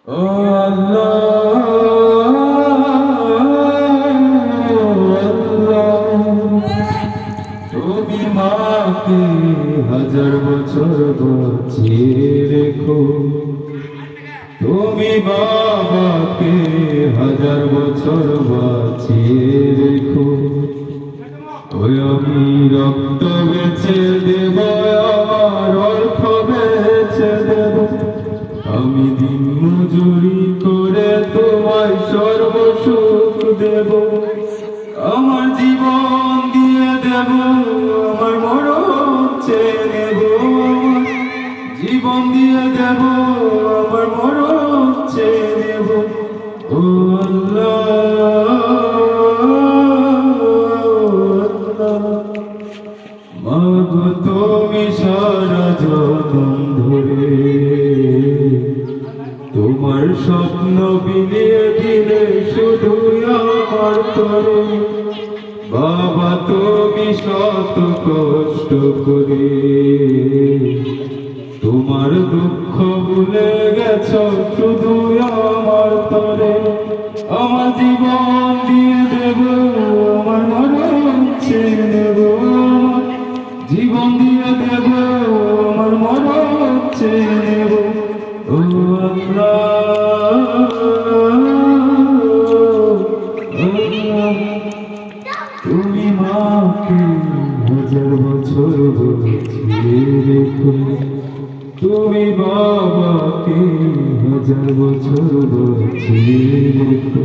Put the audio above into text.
ও আল্লাহ, তুমি মাকে হাজার বছর বাঁচিয়ে রেখো, তুমি বাবাকে হাজার বছর বাঁচিয়ে রেখো। ওই আমি রক্ত বেছে দেব, আমার অর্থ বেছে দেব, আমি দিন মজুরি করে তোমায় সর্বসুখ দেব। আমার জীবন দিয়ে দেব, আমার মরণ চেয়ে নেব, জীবন দিয়ে দেব, আমার মরণ চেয়ে নেব। ও আল্লাহ, মাগো তুমি সারা জীবন ধরে তোমার স্বপ্ন বিলিয়ে দিলে শুধু আমার তরে। বাবা তুমি শত কষ্ট করে তোমার দুঃখ ভুলে গেছ শুধু আমার তরে। আমার জীবন দিয়ে দেব, আমার মরণ ছেড়ে দেব, জীবন দিয়ে দেব, আমার মরণ ছেড়ে দেব। ও আল্লাহ, তুমি মাকে হাজার বছর বাঁচিয়ে রেখো, তুমি বাবাকে হাজার বছর বাঁচিয়ে রেখো।